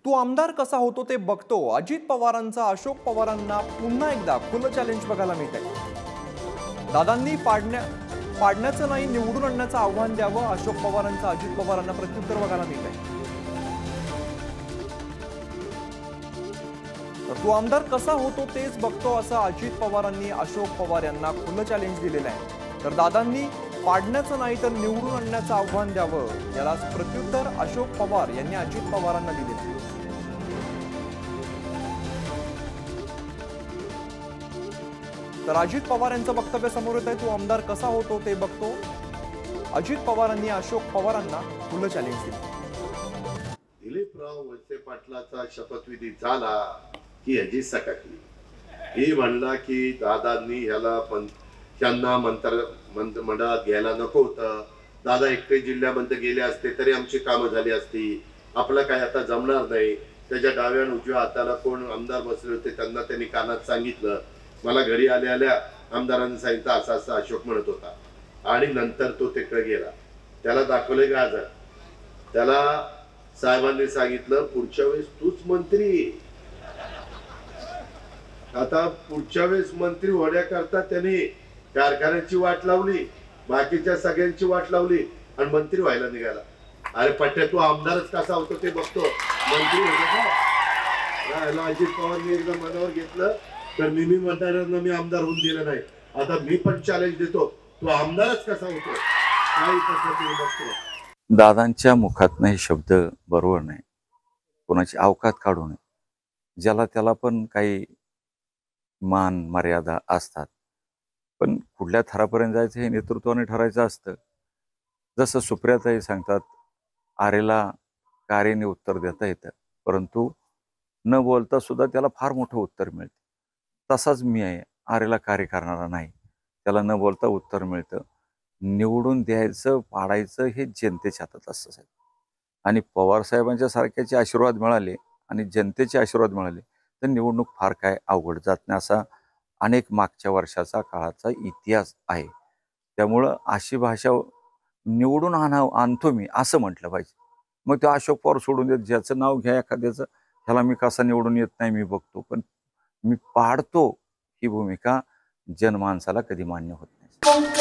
तू आमदार कसा होतो ते बघतो. अजित पवारांचा अशोक पवारांना पुन्हा एकदा खुलं चॅलेंज बघायला मिळतंय. दादांनी पाडण्याचं नाही निवडून आणण्याचं आव्हान द्यावं. अशोक पवारांचं अजित पवारांना प्रत्युत्तर बघायला मिळतंय. तू आमदार कसा होतो तेच बघतो असं अजित पवारांनी अशोक पवार यांना खुलं चॅलेंज दिलेलं आहे. तर दादांनी पाडण्याचं नाही तर निवडून आणण्याचं आव्हान द्यावं, याला प्रत्युत्तर अशोक पवार यांनी अजित पवारांना दिले. तर अजित पवार यांचं वक्तव्य समोर येत आहे. तू आमदार कसा होतो ते बघतो. अजित पवारांनी अशोक पवारांना खुलं चॅलेंज दिलं. दिलीपराव वळसे पाटलाचा शपथविधी झाला की ह्याची सकाळी हे म्हणला की दादांनी ह्याला पण त्यांना मंत्रिमंडळात घ्यायला नको होतं. दादा एकटे जिल्ह्यामध्ये गेले असते तरी आमची कामं झाली असती. आपलं काय आता जमणार नाही. त्याच्या डाव्या उजव्या हाताला कोण आमदार बसले होते त्यांना त्यांनी कानात सांगितलं. मला घरी आल्या आल्या आमदारांनी सांगितलं असं असं अशोक म्हणत होता. आणि नंतर तो तिकडे गेला. त्याला दाखवले गाजर. त्याला साहेबांनी सांगितलं पुढच्या वेळेस तूच मंत्री. आता पुढच्या वेळेस मंत्री होण्याकरता त्यांनी कारखान्याची वाट लावली, बाकीच्या सगळ्यांची वाट लावली आणि मंत्री व्हायला निघाला. अरे पट्ट्या तू आमदारच कसा होतो ते बघतो. मंत्री होतो का? अजित पवारने एकदा मनावर घेतलं तर मी म्हणणाऱ्यांना मी आमदार होऊन दिलं नाही. आता मी पण चॅलेंज देतो, तू आमदारच कसा होतो काही पद्धतीने बघतो. दादांच्या मुखातनं हे शब्द बरोबर नाही. कोणाची अवकात काढू नये. ज्याला त्याला पण काही मान मर्यादा असतात, पण कुठल्या थरापर्यंत जायचं हे नेतृत्वाने ठरायचं असतं. जसं सुप्रियाताई सांगतात, आरेला कारेने उत्तर देता येतं, परंतु न बोलता सुद्धा त्याला फार मोठं उत्तर मिळतं. तसाच मी आहे, आरेला कार्य करणारा नाही, त्याला न बोलता उत्तर मिळतं. निवडून द्यायचं पाडायचं हे जनतेच्या हातात असतं साहेब. आणि पवारसाहेबांच्या सारख्याचे आशीर्वाद मिळाले आणि जनतेचे आशीर्वाद मिळाले तर निवडणूक फार काय अवघड जात नाही. असा अनेक मागच्या वर्षाचा काळाचा इतिहास आहे. त्यामुळं अशी भाषा निवडून आणतो मी असं म्हटलं पाहिजे. मग ते अशोक पवार सोडून देत, ज्याचं नाव घ्या एखाद्याचं, ह्याला मी कसा निवडून येत नाही मी बघतो, पण मी पाडतो ही भूमिका जनमानसाला कधी मान्य होत नाही.